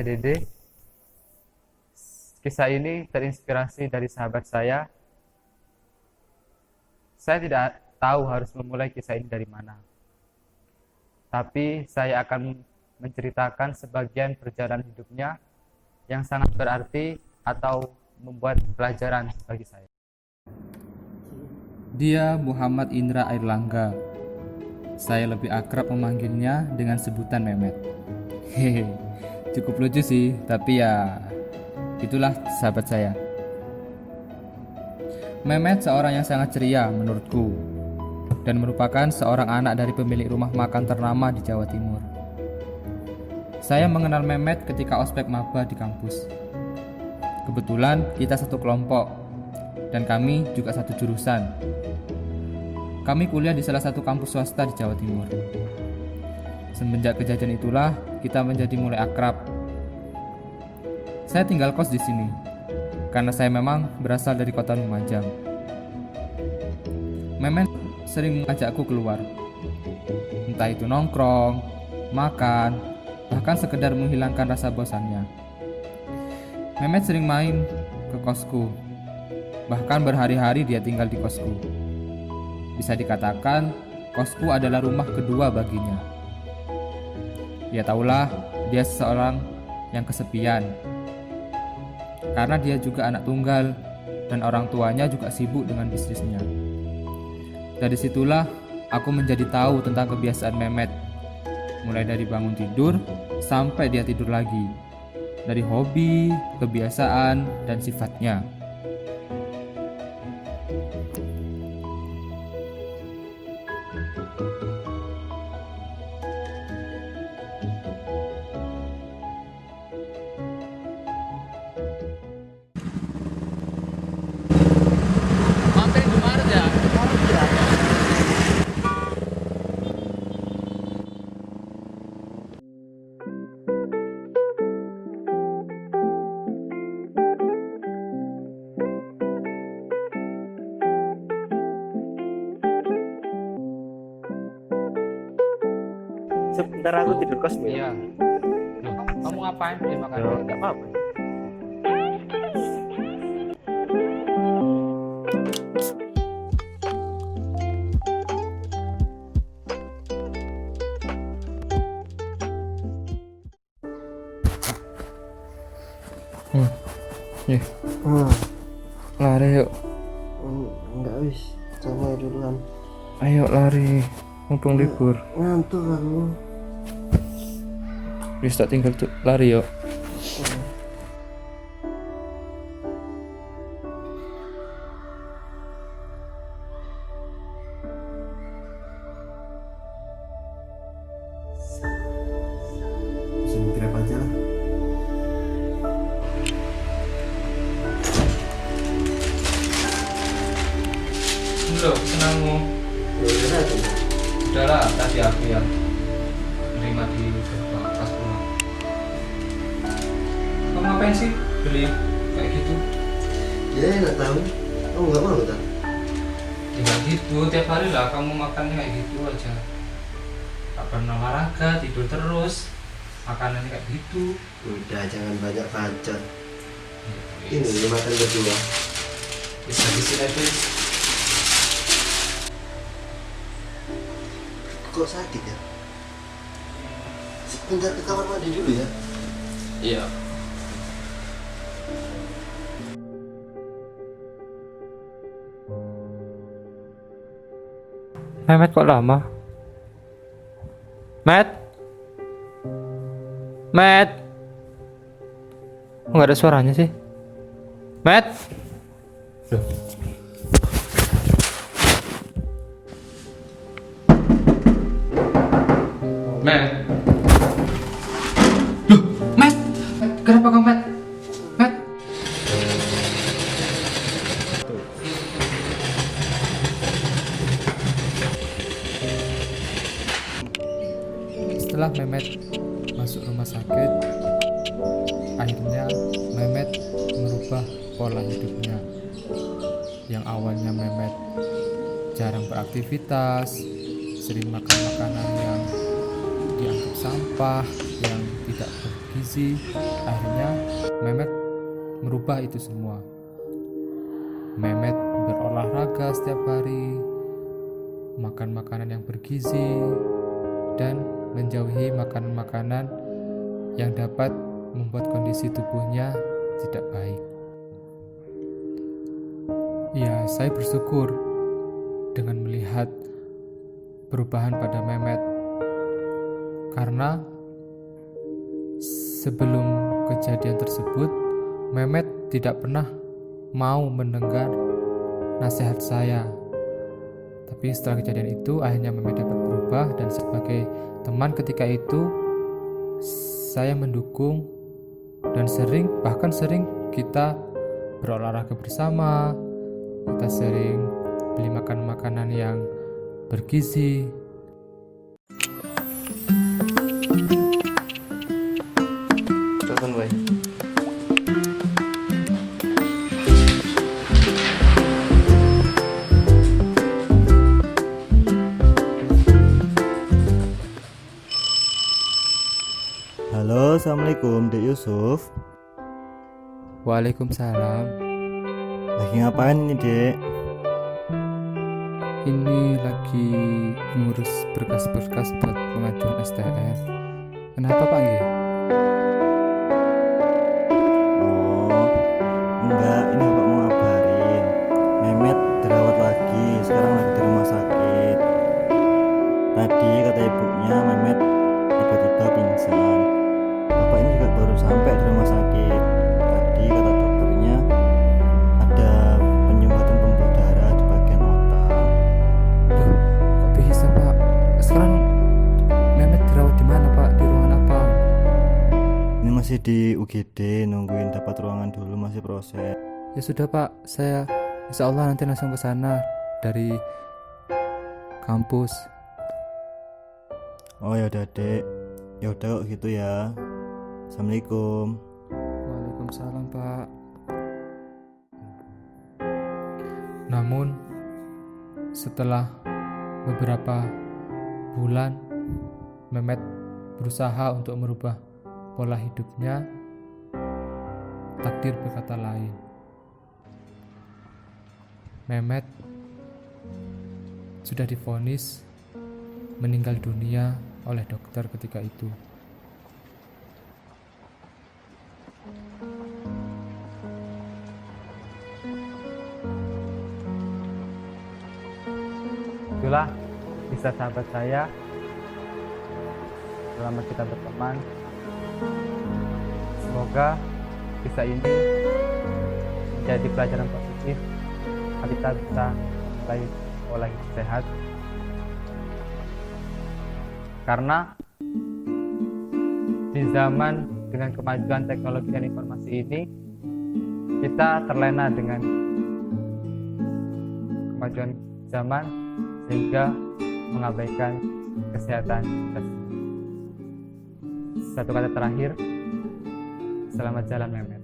saya Dede. Kisah ini terinspirasi dari sahabat saya. Saya tidak tahu harus memulai kisah ini dari mana. Tapi saya akan menceritakan sebagian perjalanan hidupnya yang sangat berarti atau membuat pelajaran bagi saya. Dia Muhammad Indra Airlangga. Saya lebih akrab memanggilnya dengan sebutan Memet. Hehe, cukup lucu sih, tapi ya itulah sahabat saya. Memet seorang yang sangat ceria menurutku, dan merupakan seorang anak dari pemilik rumah makan ternama di Jawa Timur. Saya mengenal Memet ketika ospek maba di kampus. Kebetulan kita satu kelompok, dan kami juga satu jurusan. Kami kuliah di salah satu kampus swasta di Jawa Timur. Semenjak kejadian itulah kita menjadi mulai akrab. Saya tinggal kos di sini karena saya memang berasal dari kota Lumajang. Memet sering mengajakku keluar, entah itu nongkrong, makan, bahkan sekedar menghilangkan rasa bosannya. Memet sering main ke kosku, bahkan berhari-hari dia tinggal di kosku. Bisa dikatakan kosku adalah rumah kedua baginya. Ya tahulah, dia seseorang yang kesepian, karena dia juga anak tunggal dan orang tuanya juga sibuk dengan bisnisnya. Dari situlah aku menjadi tahu tentang kebiasaan Memet, mulai dari bangun tidur sampai dia tidur lagi, dari hobi, kebiasaan, dan sifatnya. Mampir di Maret ya? Sebentar aku tidur kos ya. Iya. Loh, kamu ngapain beli Ya, makanan? enggak apa-apa. Lari yuk, Enggak wis, sama duluan. ayo lari, mumpung libur. Ngantuk aku. Wis tak tinggal tuh, lari yuk. Pesen Grab aja lah. Belum, senangmu. Ya udah tuh. Udahlah, tadi aku yang nerima di gerbang pas pulang. Kamu ngapain sih beli kayak gitu? Ya enggak tahu. Kamu enggak mau tak? Tinggal gitu, tiap hari lah kamu makannya kayak gitu aja. Tak pernah olahraga, tidur terus, makanannya kayak gitu. Udah jangan banyak bacot. Ya, Ini makan berdua. bisa habisin aja. Kok sakit ya? Sebentar ke kamar mandi dulu ya. Iya. Memet kok lama? Met? Met? Kok nggak ada suaranya sih? Met? Loh. Met? Loh, Met? Kenapa kamu Met? Met? Setelah Memet masuk rumah sakit, akhirnya Memet merubah pola hidupnya. Yang awalnya Memet jarang beraktivitas, sering makan makanan yang dianggap sampah, yang tidak bergizi. Akhirnya Mehmet merubah itu semua. Mehmet berolahraga setiap hari, makan makanan yang bergizi, dan menjauhi makanan-makanan yang dapat membuat kondisi tubuhnya tidak baik. Ya, saya bersyukur dengan melihat perubahan pada Mehmet, karena sebelum kejadian tersebut Mehmet tidak pernah mau mendengar nasihat saya. Tapi setelah kejadian itu akhirnya Mehmet dapat berubah, dan sebagai teman ketika itu saya mendukung dan bahkan sering kita berolahraga bersama, kita sering beli makanan yang bergizi. Telepon boy. Halo, assalamualaikum, Dek Yusuf. Waalaikumsalam. Lagi ngapain ini, Dek? Ini lagi ngurus berkas-berkas buat pengajuan STR. Kenapa Pak G? Oh, enggak, ini Bapak mau ngabarin. Mehmet dirawat lagi, sekarang lagi di rumah sakit. Tadi kata ibunya Mehmet tiba-tiba pingsan. Bapak ini juga baru sampai di rumah sakit. Tadi kata dokternya ada penyumbatan pembuluh darah di bagian otak. Loh, kok bisa Pak? Sekarang Mehmet dirawat di mana Pak? Di ruangan apa? Ini masih di UGD, nungguin dapat ruangan dulu, masih proses. Ya sudah Pak, saya insya Allah nanti langsung ke sana dari kampus. Oh ya udah, Dek. Ya udah kok gitu ya. Assalamualaikum. Waalaikumsalam Pak. Namun setelah beberapa bulan Mehmet berusaha untuk merubah pola hidupnya, takdir berkata lain. Mehmet sudah divonis meninggal dunia oleh dokter ketika itu. Itulah kisah sahabat saya selama kita berteman. Semoga kisah ini menjadi pelajaran positif, kita bisa mulai pola hidup sehat. Karena di zaman dengan kemajuan teknologi dan informasi ini, kita terlena dengan kemajuan zaman sehingga mengabaikan kesehatan kita sendiri. Satu kata terakhir, selamat jalan Mehmet.